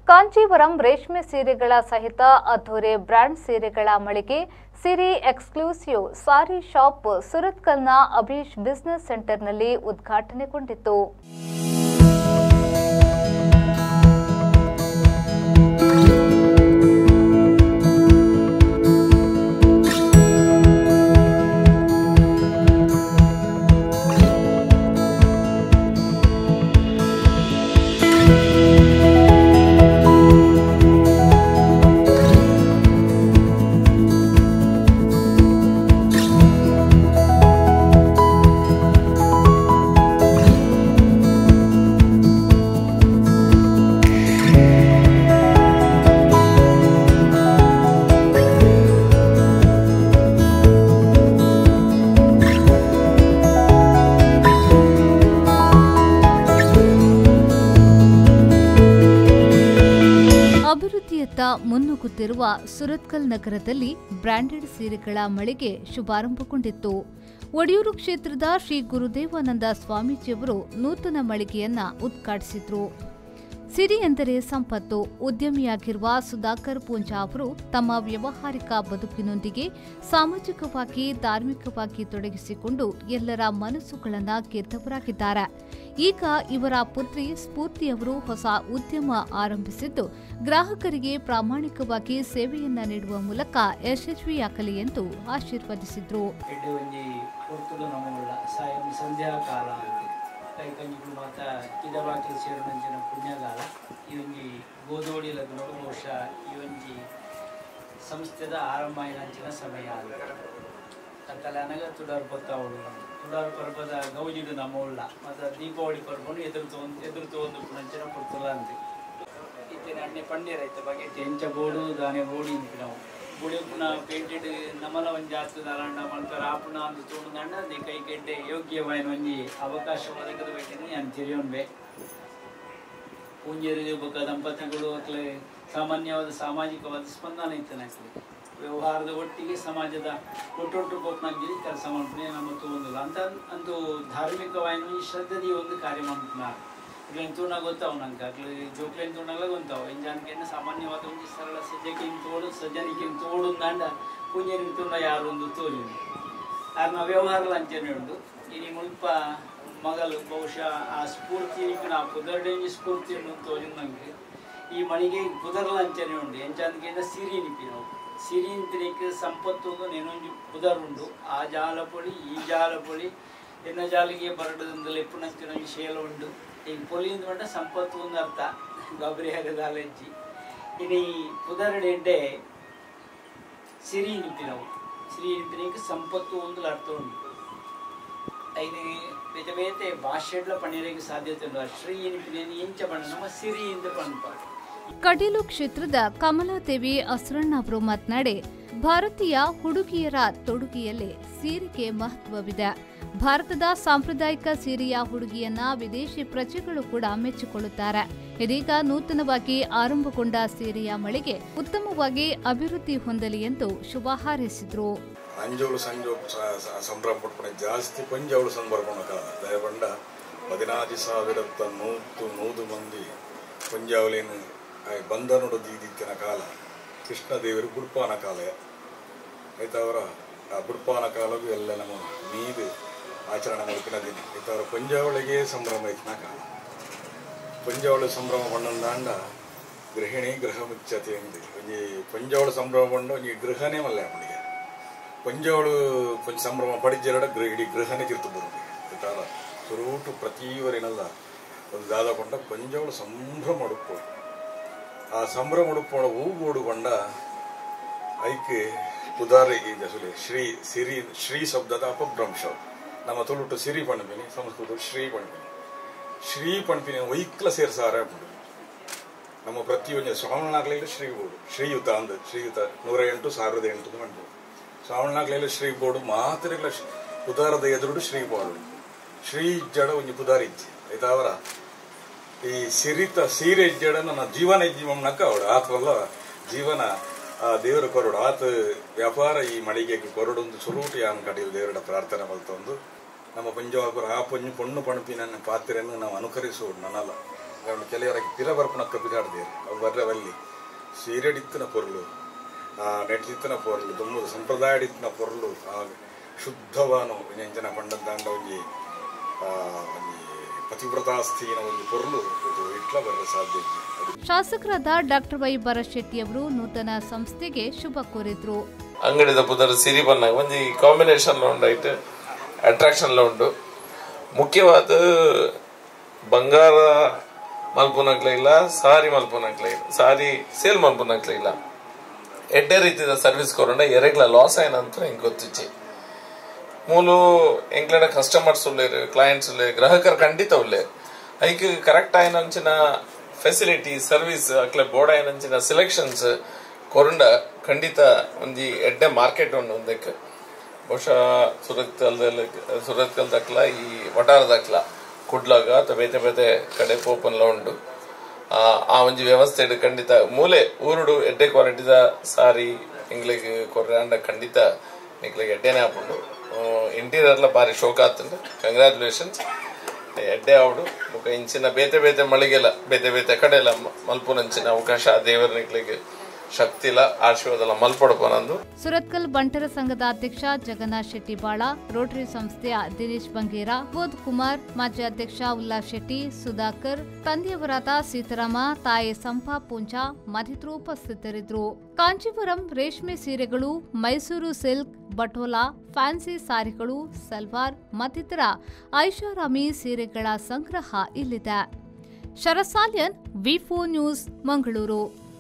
ಕಾಂಚೀವರಂ ರೇಷ್ಮೆ ಸೀರೆಗಳ ಸಹಿತ ಅದ್ಧೂರಿ ಬ್ರ್ಯಾಂಡ್ ಸೀರೆಗಳ ಮಳಿಗೆ ಸಿರಿ ಎಕ್ಸ್ಕ್ಲೂಸಿವ್ ಸಾರಿ ಶಾಪ್ ಸುರತ್ಕಲ್ನ ಅಭೀಶ್ ಬಿಸಿನೆಸ್ ಸೆಂಟರ್ನಲ್ಲಿ ಉದ್ಘಾಟನೆಗೊಂಡಿತು. ಅಭಿವೃದ್ಧಿಯತ್ತ ಮುನ್ನುಗ್ಗುತ್ತಿರುವ ಸುರತ್ಕಲ್ ನಗರದಲ್ಲಿ ಬ್ರಾಂಡೆಡ್ ಸೀರೆಗಳ ಮಳಿಗೆ ಶುಭಾರಂಭಗೊಂಡಿತ್ತು. ಒಡಿಯೂರು ಕ್ಷೇತ್ರದ ಶ್ರೀ ಗುರುದೇವಾನಂದ ಸ್ವಾಮೀಜಿಯವರು ನೂತನ ಮಳಿಗೆಯನ್ನ ಉದ್ಘಾಟಿಸಿದ್ರು. ಸಿರಿ ಎಂದರೆ ಸಂಪತ್ತು. ಉದ್ಯಮಿಯಾಗಿರುವ ಸುಧಾಕರ್ ಪೂಂಜಾ ಅವರು ತಮ್ಮ ವ್ಯಾವಹಾರಿಕ ಬದುಕಿನೊಂದಿಗೆ ಸಾಮಾಜಿಕವಾಗಿ ಧಾರ್ಮಿಕವಾಗಿ ತೊಡಗಿಸಿಕೊಂಡು ಎಲ್ಲರ ಮನಸ್ಸುಗಳನ್ನು ಗೆದ್ದವರಾಗಿದ್ದಾರೆ. ಈಗ ಇವರ ಪುತ್ರಿ ಸ್ಫೂರ್ತಿಯವರು ಹೊಸ ಉದ್ಯಮ ಆರಂಭಿಸಿದ್ದು ಗ್ರಾಹಕರಿಗೆ ಪ್ರಾಮಾಣಿಕವಾಗಿ ಸೇವೆಯನ್ನ ನೀಡುವ ಮೂಲಕ ಯಶಸ್ವಿಯಾಗಲಿ ಎಂದು ಆಶೀರ್ವದಿಸಿದ್ರು. ಕೈಕಂಜಿಗಳು ಮಾತ್ರ ಕಿದವಾಕಿ ಸೇರಿದಂಚಿನ ಪುಣ್ಯಗಾಲ ಇವೊಂಜಿ ಗೋಧೋಳಿ ಲಗ್ನ ಬಹುಶಃ ಇವೊಂಜಿ ಸಂಸ್ಥೆದ ಆರಂಭ ಆಯ್ನಂಚಿನ ಸಮಯ ತಕ್ಕಲೆ ಅನಗ ತುಡಾರು ಪತ್ತಾವಳು ತುಡಾರು ಪರ್ಬದ ಗೌಜಿಡು ನಮ್ಮವುಳ್ಳ ಮತ್ತು ದೀಪಾವಳಿ ಪರ್ಬನು ಎದುರು ತೋಂದು ಪುಣಂಚಿನ ಪುರ್ತುಲ ಅಂತೆ ಇತ್ತಿನ ಅಣ್ಣೆ ಪಂಡಿರ ಐತೆ ಬಗೆಟ್ ಎಂಚ ಬೋಡು ದಾನೆ ಬೋಡಿ ಇಂಪಿ ನಾವು ಬುಳಿಪುನ ಪೇಂಟೆಡ್ ನಮಲ ಒಂಜಿ ಆತದ ಅಲಾಂಡ ಮಲ್ಪರ ಆಪುಣ ಅಂದು ತೋಣದಂಡ ದಿ ಕೈ ಕೆಡ್ಡೆ ಯೋಗ್ಯವಾಯಿನ ಒಂಜಿ ಅವಕಾಶ ಒದಗದ ಬೇಕಿನಿ ನಾನು ತಿರಿಯೋನ್ಬೆ ಪೂಂಜೇರಿಗೆ ಬೊಕ್ಕ ದಂಪತಿಗಳು ಅಕ್ಲೆ ಸಾಮಾನ್ಯವಾದ ಸಾಮಾಜಿಕವಾದ ಸ್ಪಂದನ ಇತ್ತನಕ್ಲೆ ವ್ಯವಹಾರದ ಒಟ್ಟಿಗೆ ಸಮಾಜದ ಒಟ್ಟೊಟ್ಟು ಗೋಪ್ನಾಗಿ ಕೆಲಸ ಮಾಡ್ತೀನಿ ನಮ್ಮ ತಗೊಂಡಿಲ್ಲ ಅಂತ ಅಂತೂ ಧಾರ್ಮಿಕವಾಯಿನ ಶ್ರದ್ಧೆದಿ ಒಂದು ಕಾರ್ಯ ಮಾಡ್ತಾರೆ ಇಟ್ಲೇನು ತೂಣ ಗೊತ್ತಾವು ನಂಗೆ ಅಕ್ಲೆ ಜೋಕ್ಲೇನು ತೂಣಲ್ಲ ಗೊತ್ತಾವು ಎಂಜಾನಿಕೆಯನ್ನು ಸಾಮಾನ್ಯವಾದ ಒಂದು ಸರಳ ಸಜ್ಜಕ್ಕೆ ತೋಡು ಸಜ್ಜನಿಕೆ ತೋಡು ದಾಂಡ ಪೂಂಜೇರಿಗೆ ತೂಣ ಯಾರು ಒಂದು ತೋರಿ ಯಾರು ನಾವು ವ್ಯವಹಾರ ಅಂಚನೆ ಹಿಡಿದು ಇನಿ ಮುಲ್ಪ ಮಗಲು ಬಹುಶಃ ಆ ಸ್ಫೂರ್ತಿ ಆ ಪುದರ್ಡೆಂಜಿ ಸ್ಫೂರ್ತಿಯನ್ನು ತೋರಿ ನಂಗೆ ಈ ಮಳಿಗೆ ಪುದರ್ಲ ಅಂಚನೆ ಉಂಡು ಎಂಚಾಂದಿಕೆಯಿಂದ ಸಿರಿ ನಿಪ್ಪಿ ನಾವು ಸಿರಿ ಇಂತಿನಿಕ್ಕೆ ಸಂಪತ್ತು ನೆನೊಂಜಿ ಪುದರುಂಡು ಆ ಜಾಲಪೊಳಿ ಈ ಜಾಲಪೊಳಿ ಎನ್ನ ಜಾಲಿಗೆ ಬರಡದಿಂದ ಎಪ್ಪುನಂಚಿನ ಶೇಲ ಉಂಡು ಈಗ ಪೊಲಿಯಿಂದ ಬಂಡ ಸಂಪತ್ತು ಒಂದು ಅರ್ಥ ಗಬರಿ ಹಗದಾಲೆಜ್ಜಿ ಇನ್ನು ಈ ಪುದರ್ಡೆ ಎಡ್ಡೆ ಸಿರಿ ನಿಪ್ಪಿ ನಾವು ಸಿರಿ ನಿಪ್ಪಿನಿಕ್ಕೆ ಸಂಪತ್ತು ಒಂದು ಅರ್ಥ ಉಂಟು ಐದು ಬೇತೆ ಬೇತೆ ಭಾಷೆಡ್ಲ ಪಣಿಯರಿಗೆ ಸಾಧ್ಯತೆ ಉಂಟು ಶ್ರೀ ನಿಪ್ಪಿನ ಇಂಚ ಬಣ್ಣ ನಮ್ಮ ಸಿರಿಯಿಂದ ಪಣ್ಪಾಡು. ಕಟೀಲು ಕ್ಷೇತ್ರದ ಕಮಲಾದೇವಿ ಅಸ್ರಣ್ಣ ಅವರು ಮಾತನಾಡಿ ಭಾರತೀಯ ಹುಡುಗಿಯರ ತೊಡುಗೆಯಲ್ಲಿ ಸೀರೆಗೆ ಮಹತ್ವವಿದೆ. ಭಾರತದ ಸಾಂಪ್ರದಾಯಿಕ ಸೀರೆಯ ಹುಡುಗಿಯನ್ನ ವಿದೇಶಿ ಪ್ರಜೆಗಳು ಕೂಡ ಮೆಚ್ಚಿಕೊಳ್ಳುತ್ತಾರೆ. ಇದೀಗ ನೂತನವಾಗಿ ಆರಂಭಗೊಂಡ ಸೀರೆಯ ಮಳಿಗೆ ಉತ್ತಮವಾಗಿ ಅಭಿವೃದ್ಧಿ ಹೊಂದಲಿ ಎಂದು ಶುಭ ಹಾರೈಸಿದ್ರು. ಅಂಜೋಳು ಸಂಭ್ರಮ ಪಟ್ಪಣೆ ಜಾಸ್ತಿ ಪಂಜಾವಳು ಸಂಭ್ರಮ ದಯಪಂಡ 16,100 ಮಂದಿ ಪಂಜಾವಲೇನು ಬಂಧನೋಡು ದೀದಿತ್ತಿನ ಕಾಲ ಕೃಷ್ಣದೇವರು ಬುಡ್ಪಾನ ಕಾಲ ಆಯ್ತವರ ಆ ಬುಡ್ಪಾನ ಕಾಲಗೂ ಎಲ್ಲ ನಮ್ಮ ಮೀದು ಆಚರಣೆ ಮಲ್ಪಿನ ದಿನ ಆಯ್ತವರ ಪಂಜಾವಳಿಗೆ ಸಂಭ್ರಮ ಇತ್ತಿನ ಕಾಲ ಪಂಜಾವಳಿ ಸಂಭ್ರಮ ಪಂಡಂದಾಂಡ ಗೃಹಿಣಿ ಗೃಹ ಮುಚ್ಚತೆ ಎಂದು ಒಂಜಿ ಪಂಜಾವಳು ಸಂಭ್ರಮ ಪಂಡ ಒಂಜಿ ಗೃಹನೇ ಮಲ್ಲ ಅವನಿಗೆ ಪಂಜಾವಳು ಸಂಭ್ರಮ ಪಡಿಜೆರಡ ಇಡೀ ಗೃಹನೇ ಕಿರ್ತು ಬರೋದು ಆಯ್ತವರ ಸುರೂಟು ಪ್ರತಿವರಿನಲ್ಲ ಒಂದು ದಾದ ಕೊಂಡ ಪಂಜಾವಳು ಸಂಭ್ರಮ ಉಡುಪು ಆ ಸಂಭ್ರಮ ಉಡುಪೋಳ ಹೂಗೋಡು ಕೊಂಡ ಐಕೆ ಉದಾರಿ ಶ್ರೀ ಸಿರಿ ಶ್ರೀ ಶಬ್ದದ ಅಪಭ್ರಂಶ ನಮ್ಮ ತುಳುಟು ಸಿರಿ ಪಣಪಿನಿ ಸಂಸ್ಕೃತ ಶ್ರೀ ಪಣಪಿನಿ ಶ್ರೀ ಪಣಪಿನಿ ವೈಕ್ಲ ಸೇರ್ಸಾರ ನಮ್ಮ ಪ್ರತಿಯೊಂದು ಶ್ರಾವಣನಾಗ್ಲೆಲ್ಲ ಶ್ರೀಬೋಡು ಶ್ರೀಯುತ ಅಂದ ಶ್ರೀಯುತ 108,108 ಮಾಡ್ಬೋದು ಶ್ರಾವಣನಾಗ್ಲೆಲ್ಲ ಶ್ರೀಬೋಡು ಮಾತ್ರ ಉದಾರದ ಎದುರುಡು ಶ್ರೀಬೋಡು ಶ್ರೀ ಜಡ ಒಂದು ಪುದಾರಿ ಇಜ್ಜಿ ಆಯ್ತಾ ಅವರ ಈ ಸಿರಿತ ಸೀರೆ ಇಜ್ಜಡ ನನ್ನ ಜೀವನ ಇಜ್ಜಿಮಕ್ಕ ಅವಡು ಆತವಲ್ಲ ಜೀವನ ದೇವರ ಕೊರಡು ಆತ ವ್ಯಾಪಾರ ಈ ಮಳಿಗೆಗೆ ಕೊರಡೊಂದು ಸುರೂಟು ಯಾನ್ ಕಡೆಯಲ್ಲಿ ದೇವರ ಪ್ರಾರ್ಥನೆ ಮಲ್ತೊಂದು ನಮ್ಮ ಪಂಜಾಬರ ಆ ಪೊಣ್ಣು ಪಣಪಿನ ಪಾತ್ರೆಯನ್ನು ನಾವು ಅನುಕರಿಸುವುದು ನನ್ನಲ್ಲ ಕೆಲವರಿಗೆ ಪಿರ ಬರ್ಪಣಕ್ಕ ಬಿಡಾಡ್ದೇರು ಅವು ಬರ್ರವಲ್ಲಿ ಸೀರೆಡಿತ್ತಿನ ಪೊರ್ಲು ನೆಟ್ಲಿತ್ತಿನ ಪೊರ್ಲು ತುಂಬ ಸಂಪ್ರದಾಯಡಿತ್ತಿನ ಪೊರ್ಲು ಶುದ್ಧವಾನು ಎಂಜನ ಪಂಡದ್ದಾಂಡ ಒಂಜಿ ಪತಿವ್ರತಾಸ್ಥೀನ ಒಂದು ಪೊರ್ಲು ಇದು ಇಟ್ಲ ಬರಲು ಸಾಧ್ಯ. ಶಾಸಕರಾದ ಡಾಕ್ಟರ್ ವೈ ಭರಶೆಟ್ಟಿಯವರು ನೂತನ ಸಂಸ್ಥೆಗೆ ಶುಭ ಕೋರಿದ್ರು. ಅಂಗಡಿದ ಪುದರ್ ಸಿರಿ ಬನ್ನ ಒಂಜಿ ಕಾಂಬಿನೇಷನ್ ಉಂಡಾಯ್ತು, ಅಟ್ರಾಕ್ಷನ್ ಉಂಡು. ಮುಖ್ಯವಾದ ಬಂಗಾರ ಮಲ್ಪುನಕ್ಲ ಇಲ್ಲ, ಸಾರಿ ಮಲ್ಪುನಕ್ಲ ಇಲ್ಲ, ಸಾರಿ ಸೇಲ್ ಮಲ್ಪುನಕ್ಲ ಇಲ್ಲ. ಎಡ್ಡೆ ರೀತಿಯ ಸರ್ವಿಸ್ ಕೊರೋಣ ಎರೆಗ್ಲ ಲಾಸ್ ಆಯ್ನಂತ ಹಿಂಗೆ ಗೊತ್ತಿಚ್ಚಿ ಮೂಲು ಎಂಕ್ಲಡ ಕಸ್ಟಮರ್ಸ್ ಉಳ್ಳೇರು, ಕ್ಲೈಂಟ್ಸ್ ಉಳ್ಳೇ, ಗ್ರಾಹಕರು ಖಂಡಿತ ಉಳ್ಳೇ. ಐಕ್ ಕರೆಕ್ಟ್ ಆಯ್ನಂಚಿನ ಫೆಸಿಲಿಟಿ ಸರ್ವಿಸ್ ಅಕ್ಲೆ ಬೋರ್ಡ್ ಆಯ್ನಂಚಿನ ಸೆಲೆಕ್ಷನ್ಸ್ ಕೊರಂಡ ಖಂಡಿತ ಒಂಜಿ ಎಡ್ಡೆ ಮಾರ್ಕೆಟ್ ಉಂಡು ಒಂದಕ್ಕೆ. ಬಹುಶಃ ಸುರತ್ಕಲ್ದಕ್ಲ ಈ ವಟಾರದಕ್ಲ ಕುಡ್ಲಾಗ ಅಥವಾ ಬೇತೆ ಬೇತೆ ಕಡೆ ಪೋಪನ್ಲ ಉಂಡು. ಆ ಒಂಜಿ ವ್ಯವಸ್ಥೆ ಖಂಡಿತ ಮೂಲೆ ಊರುಡು ಎಡ್ಡೆ ಕ್ವಾಲಿಟಿದ ಸಾರಿ ಎಂಗ್ಲಿಗೆ ಕೊರ್ರೆ ಅಂಡ ಖಂಡಿತ ನಿಕ್ಲಿಗೆ ಎಡ್ಡೆನೆ ಹಾಕೊಂಡು ಇಂಟೀರಿಯರ್ಲ ಬಾರಿ ಶೋಕ ಆತಂಡು. ಕಂಗ್ರ್ಯಾಚುಲೇಷನ್ಸ್ ಎಡ್ಡೆ ಆವಡು ಮುಖ ಇಂಚಿನ ಬೇತೆ ಬೇತೆ ಮಳಿಗೆಲ್ಲ ಬೇತೆ ಬೇತೆ ಕಡೆಲ್ಲ ಮಲ್ಪುನಂಚಿನ ಅವಕಾಶ ದೇವರ ನಿಕ್ಲಿಗೆ ಶಕ್ತಿಲ ಆಶೀರ್ವಾದ ಮಲ್ಪಡ್ಪನಂದು. ಸುರತ್ಕಲ್ ಬಂಟರ ಸಂಘದ ಅಧ್ಯಕ್ಷ ಜಗನ್ನಾಥ್ ಶೆಟ್ಟಿ ಬಾಳ, ರೋಟರಿ ಸಂಸ್ಥೆಯ ದಿನೇಶ್ ಬಂಗೇರ, ಬೋಧ್ ಕುಮಾರ್, ಮಾಜಿ ಅಧ್ಯಕ್ಷ ಉಲ್ಲಾಸ್ ಶೆಟ್ಟಿ, ಸುಧಾಕರ್, ತಂದೆಯವರಾದ ಸೀತಾರಾಮ, ತಾಯಿ ಸಂಪಾ ಪೂಂಜಾ ಮತ್ತಿತರರು ಉಪಸ್ಥಿತರಿದ್ದರು. ಕಾಂಚೀಪುರಂ ರೇಷ್ಮೆ ಸೀರೆಗಳು, ಮೈಸೂರು ಸಿಲ್ಕ್, ಬಟೋಲಾ, ಫ್ಯಾನ್ಸಿ ಸಾರಿಗಳು, ಸಲ್ವಾರ್ ಮತ್ತಿತರ ಐಷಾರಾಮಿ ಸೀರೆಗಳ ಸಂಗ್ರಹ ಇಲ್ಲಿದೆ. ಶರಸಾಲ್ಯನ್, ವಿ4 ನ್ಯೂಸ್, ಮಂಗಳೂರು.